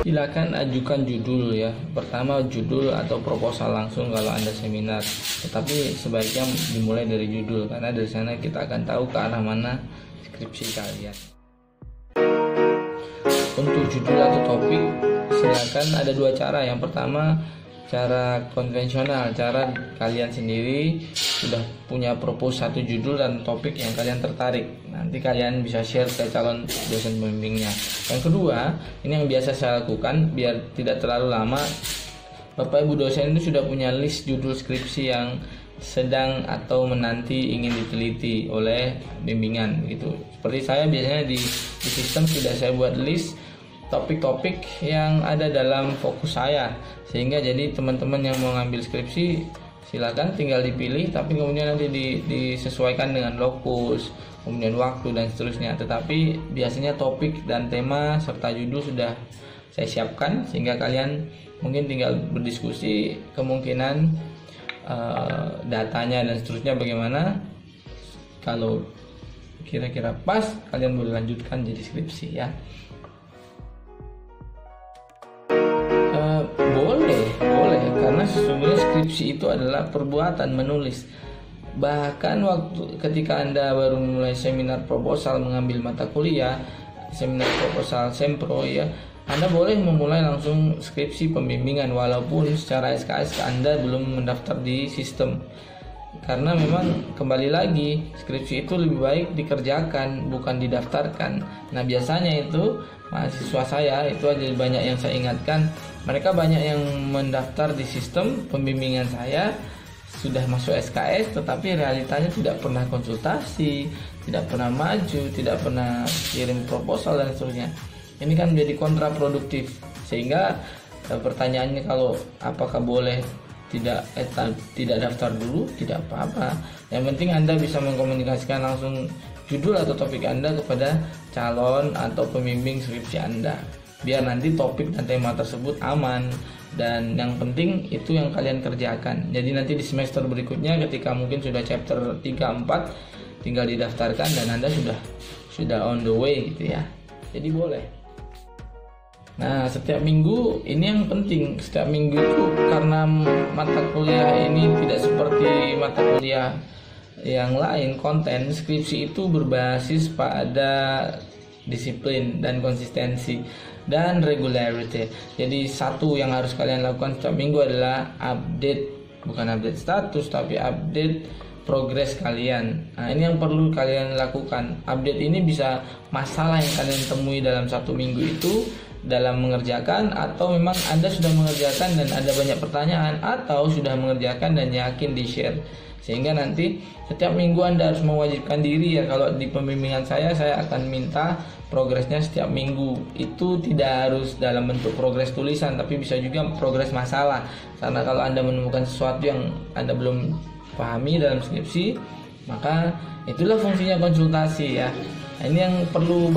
Silakan ajukan judul ya. Pertama judul atau proposal langsung kalau Anda seminar. Tetapi sebaiknya dimulai dari judul karena dari sana kita akan tahu ke arah mana skripsi kalian. Untuk judul atau topik silakan ada dua cara. Yang pertama cara konvensional, cara kalian sendiri sudah punya propose satu judul dan topik yang kalian tertarik. Nanti kalian bisa share ke calon dosen pembimbingnya. Yang kedua, ini yang biasa saya lakukan biar tidak terlalu lama. Bapak Ibu dosen itu sudah punya list judul skripsi yang sedang atau menanti ingin diteliti oleh bimbingan gitu. Seperti saya biasanya di sistem sudah saya buat list topik-topik yang ada dalam fokus saya, sehingga jadi teman-teman yang mau ngambil skripsi silakan tinggal dipilih, tapi kemudian nanti disesuaikan dengan lokus, kemudian waktu dan seterusnya. Tetapi biasanya topik dan tema serta judul sudah saya siapkan sehingga kalian mungkin tinggal berdiskusi kemungkinan datanya dan seterusnya bagaimana. Kalau kira-kira pas, kalian boleh lanjutkan jadi skripsi ya. Boleh, karena sesungguhnya skripsi itu adalah perbuatan menulis. Bahkan waktu ketika Anda baru mulai seminar proposal mengambil mata kuliah, seminar proposal sempro ya, Anda boleh memulai langsung skripsi pembimbingan walaupun secara SKS Anda belum mendaftar di sistem. Karena memang kembali lagi skripsi itu lebih baik dikerjakan bukan didaftarkan. Nah biasanya itu mahasiswa saya itu aja banyak yang saya ingatkan, mereka banyak yang mendaftar di sistem pembimbingan saya sudah masuk SKS tetapi realitanya tidak pernah konsultasi, tidak pernah maju, tidak pernah kirim proposal dan seterusnya. Ini kan menjadi kontraproduktif, sehingga pertanyaannya kalau apakah boleh tidak daftar dulu, tidak apa-apa. Yang penting Anda bisa mengkomunikasikan langsung judul atau topik Anda kepada calon atau pembimbing skripsi Anda, biar nanti topik dan tema tersebut aman. Dan yang penting itu yang kalian kerjakan. Jadi nanti di semester berikutnya ketika mungkin sudah chapter 3-4 tinggal didaftarkan dan Anda sudah on the way gitu ya. Jadi boleh. Nah setiap minggu ini yang penting, setiap minggu itu karena mata kuliah ini tidak seperti mata kuliah yang lain, konten skripsi itu berbasis pada disiplin dan konsistensi dan regularity. Jadi satu yang harus kalian lakukan setiap minggu adalah bukan update status tapi update progres kalian. Nah ini yang perlu kalian lakukan. Update ini bisa masalah yang kalian temui dalam satu minggu itu dalam mengerjakan, atau memang Anda sudah mengerjakan dan ada banyak pertanyaan, atau sudah mengerjakan dan yakin di share. Sehingga nanti setiap minggu Anda harus mewajibkan diri ya. Kalau di pembimbingan saya akan minta progresnya setiap minggu. Itu tidak harus dalam bentuk progres tulisan, tapi bisa juga progres masalah. Karena kalau Anda menemukan sesuatu yang Anda belum pahami dalam skripsi, maka itulah fungsinya konsultasi ya. Ini yang perlu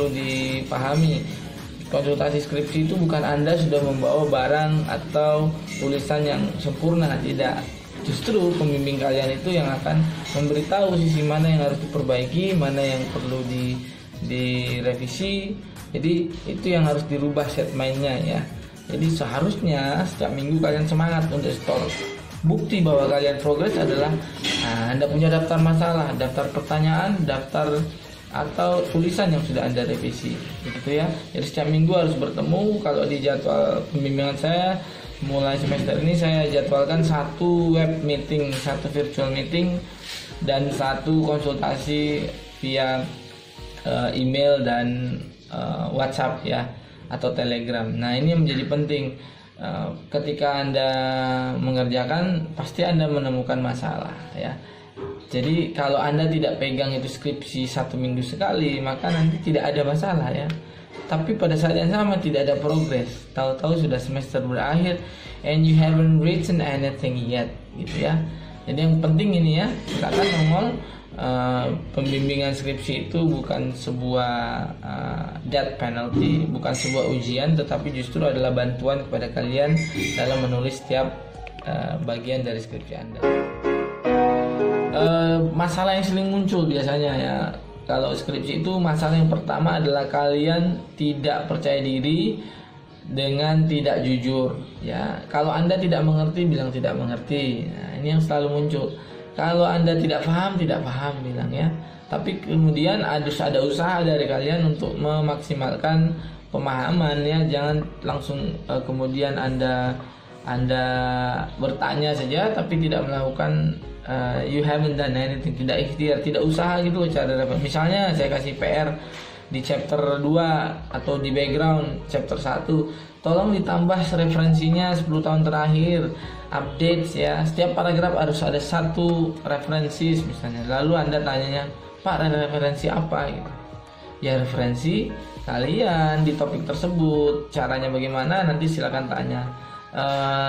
dipahami. Konsultasi skripsi itu bukan Anda sudah membawa barang atau tulisan yang sempurna, tidak. Justru pembimbing kalian itu yang akan memberitahu sisi mana yang harus diperbaiki, mana yang perlu direvisi. Jadi itu yang harus dirubah set mindnya ya. Jadi seharusnya setiap minggu kalian semangat untuk store. Bukti bahwa kalian progres adalah Anda punya daftar masalah, daftar pertanyaan, daftar atau tulisan yang sudah Anda revisi begitu ya. Jadi setiap minggu harus bertemu. Kalau di jadwal pembimbingan saya mulai semester ini saya jadwalkan satu web meeting, satu virtual meeting, dan satu konsultasi via email dan WhatsApp ya, atau Telegram. Nah ini yang menjadi penting. Ketika Anda mengerjakan pasti Anda menemukan masalah ya. Jadi kalau Anda tidak pegang itu skripsi satu minggu sekali, maka nanti tidak ada masalah ya. Tapi pada saat yang sama tidak ada progres. Tahu-tahu sudah semester berakhir and you haven't written anything yet gitu ya. Jadi yang penting ini ya, silakan nongol. Pembimbingan skripsi itu bukan sebuah death penalty, bukan sebuah ujian, tetapi justru adalah bantuan kepada kalian dalam menulis setiap bagian dari skripsi Anda. Masalah yang sering muncul biasanya ya kalau skripsi itu, masalah yang pertama adalah kalian tidak percaya diri dengan tidak jujur ya. Kalau Anda tidak mengerti, bilang tidak mengerti. Nah, ini yang selalu muncul. Kalau Anda tidak paham bilang ya. Tapi kemudian harus ada usaha dari kalian untuk memaksimalkan pemahaman ya. Jangan langsung kemudian Anda bertanya saja tapi tidak melakukan you haven't done anything, tidak ikhtiar, tidak usaha gitu cara dapat. Misalnya saya kasih PR di chapter 2 atau di background chapter 1, tolong ditambah referensinya 10 tahun terakhir, updates ya. Setiap paragraf harus ada satu referensi misalnya. Lalu Anda tanyanya, Pak, referensi apa gitu. Ya referensi kalian di topik tersebut, caranya bagaimana nanti silakan tanya.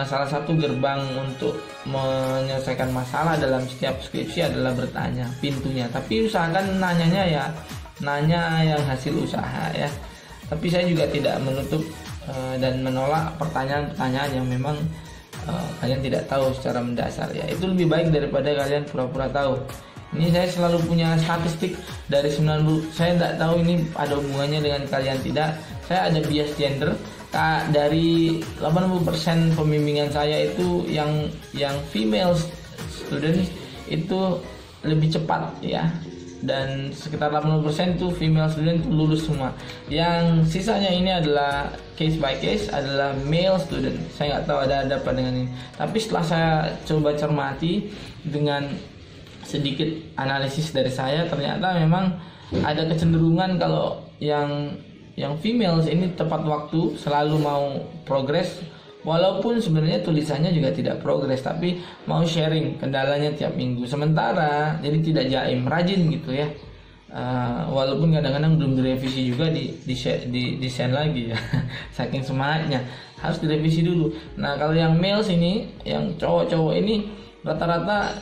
Salah satu gerbang untuk menyelesaikan masalah dalam setiap skripsi adalah bertanya, pintunya. Tapi usahakan nanya yang hasil usaha ya. Tapi saya juga tidak menutup dan menolak pertanyaan-pertanyaan yang memang kalian tidak tahu secara mendasar ya. Itu lebih baik daripada kalian pura-pura tahu. Ini saya selalu punya statistik dari 90. Saya tidak tahu ini ada hubungannya dengan kalian tidak. Saya ada bias gender. Dari 80% pembimbingan saya itu yang female student itu lebih cepat ya, dan sekitar 80% itu female student itu lulus semua. Yang sisanya ini adalah case by case, adalah male student. Saya nggak tahu ada apa dengan ini, tapi setelah saya coba cermati dengan sedikit analisis dari saya, ternyata memang ada kecenderungan kalau yang females ini tepat waktu, selalu mau progres, walaupun sebenarnya tulisannya juga tidak progres, tapi mau sharing kendalanya tiap minggu. Sementara jadi tidak jaim, rajin gitu ya. Walaupun kadang-kadang belum direvisi juga di send lagi ya. Saking semangatnya harus direvisi dulu. Nah kalau yang males ini, yang cowok-cowok ini rata-rata,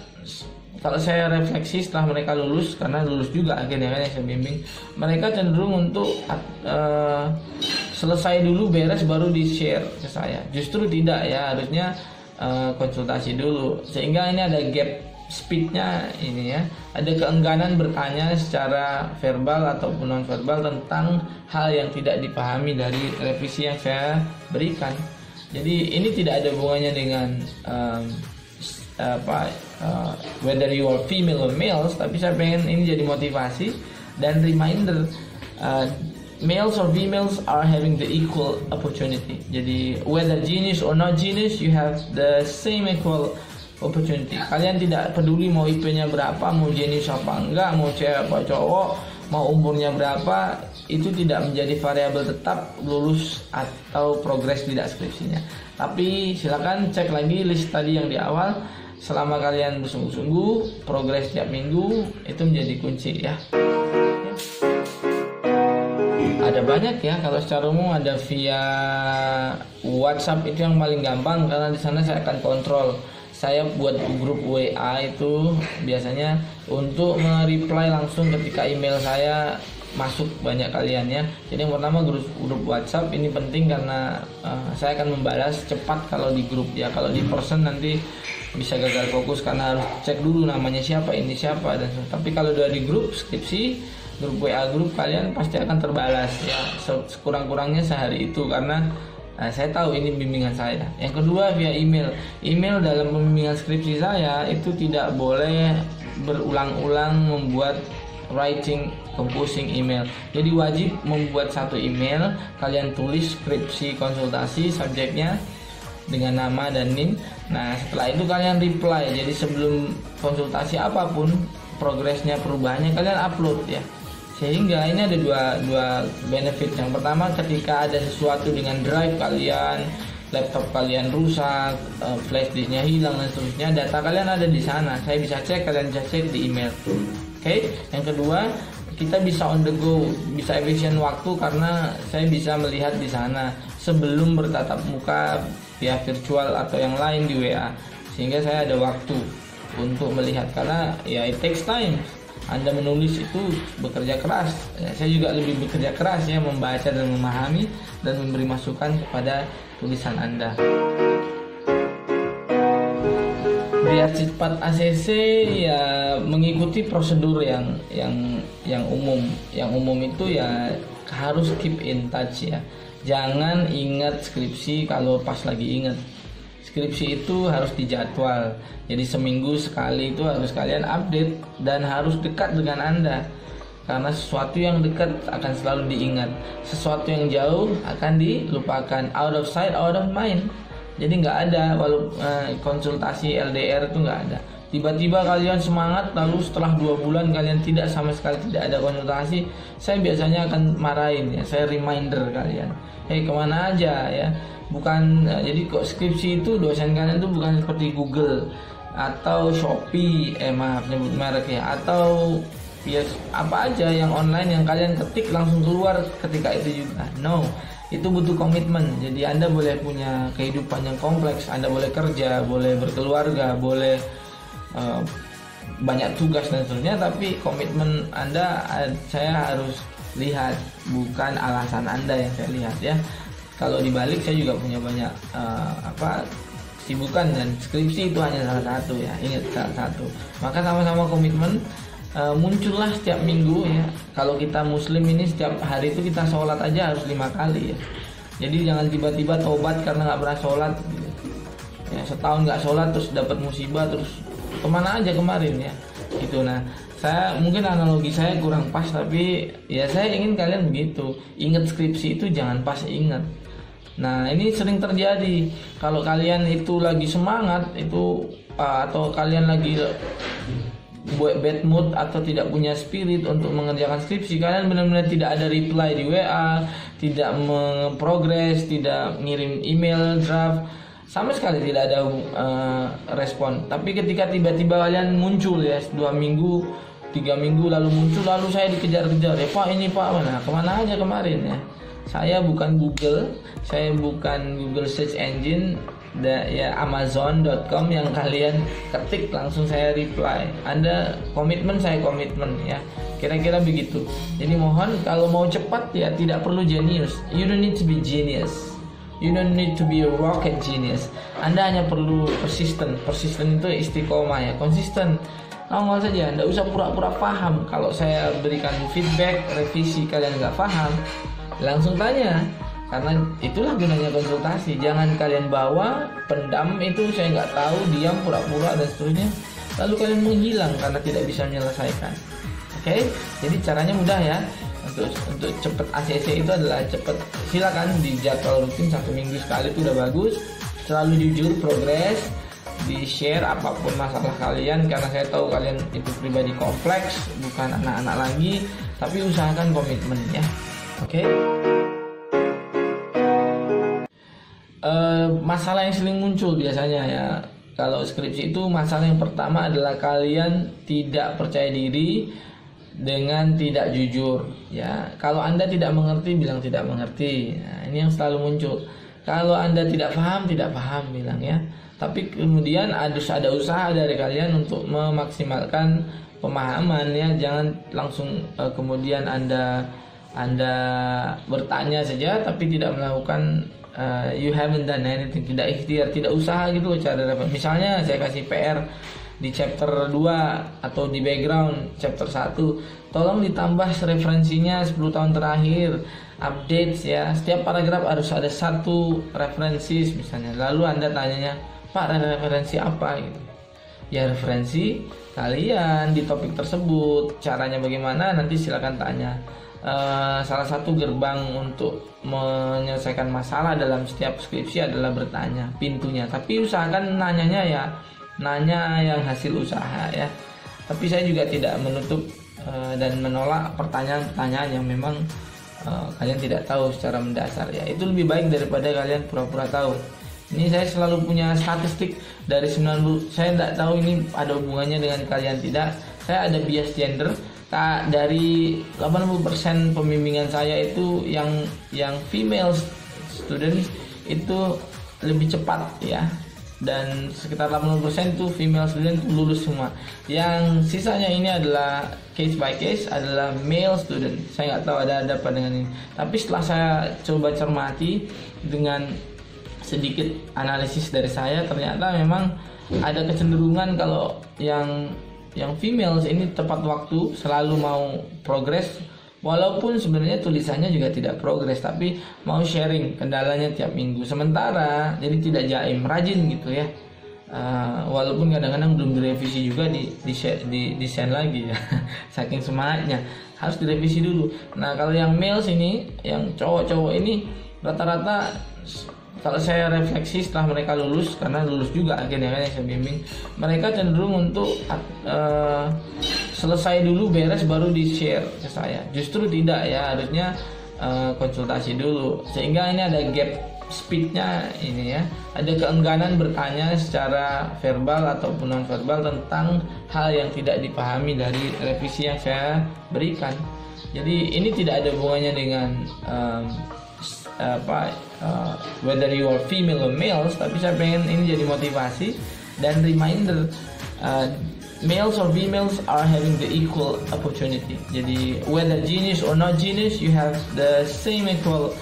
kalau saya refleksi setelah mereka lulus, karena lulus juga akhirnya kan yang saya bimbing, mereka cenderung untuk selesai dulu, beres baru di share ke saya. Justru tidak ya, harusnya konsultasi dulu. Sehingga ini ada gap speednya ini ya, ada keengganan bertanya secara verbal ataupun non verbal tentang hal yang tidak dipahami dari revisi yang saya berikan. Jadi ini tidak ada hubungannya dengan whether you are female or males, tapi saya pengen ini jadi motivasi dan reminder, males or females are having the equal opportunity. Jadi whether genius or not genius, you have the same equal opportunity. Kalian tidak peduli mau IP-nya berapa, mau jenius apa enggak, mau cewek apa cowok, mau umurnya berapa, itu tidak menjadi variabel tetap lulus atau progres tidak skripsinya. Tapi silakan cek lagi list tadi yang di awal. Selama kalian bersungguh-sungguh, progres tiap minggu, itu menjadi kunci ya. Ada banyak ya, kalau secara umum ada via WhatsApp, itu yang paling gampang karena di sana saya akan kontrol. Saya buat grup WA itu biasanya untuk mereply langsung ketika email saya masuk banyak kalian ya. Jadi yang pertama grup WhatsApp ini penting karena saya akan membalas cepat kalau di grup ya. Kalau di person nanti bisa gagal fokus karena harus cek dulu namanya siapa, ini siapa, dan tapi kalau udah di grup skripsi, grup WA grup, kalian pasti akan terbalas ya, sekurang-kurangnya sehari itu, karena saya tahu ini bimbingan saya. Yang kedua via email. Email dalam pembimbingan skripsi saya itu tidak boleh berulang-ulang membuat writing composing email. Jadi wajib membuat satu email, kalian tulis skripsi konsultasi, subjeknya dengan nama dan NIM. Nah setelah itu kalian reply. Jadi sebelum konsultasi apapun, progresnya, perubahannya kalian upload ya. Sehingga ini ada dua benefit. Yang pertama, ketika ada sesuatu dengan drive kalian, laptop kalian rusak, flash disknya hilang dan seterusnya, data kalian ada di sana. Saya bisa cek, kalian bisa cek di email. Oke. Yang kedua, kita bisa on the go, bisa efisien waktu karena saya bisa melihat di sana sebelum bertatap muka via virtual atau yang lain di WA, sehingga saya ada waktu untuk melihat, karena ya it takes time. Anda menulis itu bekerja keras ya, saya juga lebih bekerja keras ya, membaca dan memahami dan memberi masukan kepada tulisan Anda. Biar cepat ACC ya mengikuti prosedur yang umum. Yang umum itu ya harus keep in touch ya. Jangan ingat skripsi kalau pas lagi ingat. Skripsi itu harus dijadwal. Jadi seminggu sekali itu harus kalian update dan harus dekat dengan Anda. Karena sesuatu yang dekat akan selalu diingat. Sesuatu yang jauh akan dilupakan. Out of sight, out of mind. Jadi nggak ada, konsultasi LDR itu nggak ada. Tiba-tiba kalian semangat, lalu setelah 2 bulan kalian sama sekali tidak ada konsultasi, saya biasanya akan marahin ya, saya reminder kalian, kemana aja ya. Bukan, jadi kok skripsi itu dosen kalian itu bukan seperti Google atau Shopee, maaf nyebut merek ya, atau ya apa aja yang online yang kalian ketik langsung keluar ketika itu juga. No, itu butuh komitmen. Jadi Anda boleh punya kehidupan yang kompleks, Anda boleh kerja, boleh berkeluarga, boleh banyak tugas dan seterusnya, tapi komitmen Anda saya harus lihat, bukan alasan Anda yang saya lihat ya. Kalau dibalik, saya juga punya banyak kesibukan, dan skripsi itu hanya salah satu ya. Ingat, salah satu. Maka sama-sama komitmen, muncullah setiap minggu ya. Kalau kita muslim ini setiap hari itu kita sholat aja harus 5 kali ya. Jadi jangan tiba-tiba tobat karena nggak pernah sholat gitu. Ya, setahun nggak sholat terus dapat musibah, terus kemana aja kemarin ya gitu. Nah, saya mungkin analogi saya kurang pas, tapi ya saya ingin kalian begitu. Ingat skripsi itu jangan pas ingat. Nah, ini sering terjadi kalau kalian itu lagi semangat itu, atau kalian lagi bad mood atau tidak punya spirit untuk mengerjakan skripsi, kalian benar-benar tidak ada reply di WA, tidak progress, tidak ngirim email draft, sama sekali tidak ada respon. Tapi ketika tiba-tiba kalian muncul ya, 2 minggu, 3 minggu lalu muncul, lalu saya dikejar-kejar ya, Pak ini Pak mana, kemana aja kemarin ya. Saya bukan Google, saya bukan Google Search Engine ya, Amazon.com yang kalian ketik langsung saya reply. Anda komitmen, saya komitmen ya, kira-kira begitu. Jadi mohon, kalau mau cepat ya tidak perlu genius. You don't need to be genius. You don't need to be a rocket genius. Anda hanya perlu persisten. Persisten itu istiqomah ya, konsisten. Nongol saja, Anda usah pura-pura paham. Kalau saya berikan feedback, revisi, kalian nggak paham, langsung tanya. Karena itulah gunanya konsultasi. Jangan kalian bawa, pendam itu saya nggak tahu, diam, pura-pura dan seterusnya, lalu kalian menghilang karena tidak bisa menyelesaikan. Oke? Jadi caranya mudah ya. Untuk cepet ACC itu adalah cepet, silakan di jadwal rutin 1 minggu sekali itu udah bagus. Selalu jujur, progres, di share apapun masalah kalian, karena saya tahu kalian itu pribadi kompleks, bukan anak-anak lagi, tapi usahakan komitmen ya. Oke? Masalah yang sering muncul biasanya ya kalau skripsi itu, masalah yang pertama adalah kalian tidak percaya diri dengan tidak jujur ya. Kalau Anda tidak mengerti, bilang tidak mengerti. Nah, ini yang selalu muncul. Kalau Anda tidak paham bilang ya. Tapi kemudian harus ada usaha dari kalian untuk memaksimalkan pemahaman ya. Jangan langsung kemudian Anda bertanya saja tapi tidak melakukan, you haven't done anything, tidak ikhtiar, tidak usaha gitu cara dapat. Misalnya saya kasih PR di chapter 2 atau di background chapter 1, tolong ditambah referensinya 10 tahun terakhir, updates ya, setiap paragraf harus ada 1 referensi misalnya. Lalu Anda tanyanya, Pak referensi apa gitu ya, referensi kalian di topik tersebut, caranya bagaimana nanti silakan tanya. Salah satu gerbang untuk menyelesaikan masalah dalam setiap skripsi adalah bertanya, pintunya. Tapi usahakan nanyanya ya, nanya yang hasil usaha ya. Tapi saya juga tidak menutup dan menolak pertanyaan-pertanyaan yang memang kalian tidak tahu secara mendasar ya. Itu lebih baik daripada kalian pura-pura tahu. Ini saya selalu punya statistik dari 90, saya tidak tahu ini ada hubungannya dengan kalian tidak. Saya ada bias gender. Dari 80% pembimbingan saya itu yang female student itu lebih cepat ya, dan sekitar 80% itu female student itu lulus semua. Yang sisanya ini adalah case by case, adalah male student. Saya nggak tahu ada apa dengan ini, tapi setelah saya coba cermati dengan sedikit analisis dari saya, ternyata memang ada kecenderungan kalau yang females ini tepat waktu, selalu mau progres, Walaupun sebenarnya tulisannya juga tidak progres, tapi mau sharing kendalanya tiap minggu. Sementara jadi tidak jaim, rajin gitu ya. Walaupun kadang-kadang belum direvisi juga di send lagi ya. Saking semangatnya harus direvisi dulu. Nah kalau yang males ini, yang cowok-cowok ini rata-rata kalau saya refleksi setelah mereka lulus, karena lulus juga akhirnya kan yang saya bimbing, mereka cenderung untuk selesai dulu beres baru di share ke saya. Justru tidak ya, harusnya konsultasi dulu, sehingga ini ada gap speednya ini ya, ada keengganan bertanya secara verbal ataupun non verbal tentang hal yang tidak dipahami dari revisi yang saya berikan. Jadi ini tidak ada hubungannya dengan whether you are female or males, tapi saya pengen ini jadi motivasi dan reminder, males or females are having the equal opportunity. Jadi whether genius or not genius, you have the same equal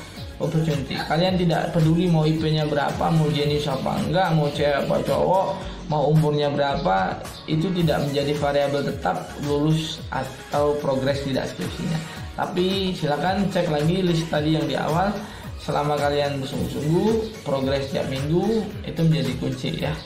opportunity. Kalian tidak peduli mau IP-nya berapa, mau jenius apa enggak, mau cewek apa cowok, mau umurnya berapa, itu tidak menjadi variabel tetap lulus atau progres tidak skripsinya. Tapi silakan cek lagi list tadi yang di awal. Selama kalian bersungguh-sungguh, progres tiap minggu itu menjadi kunci ya.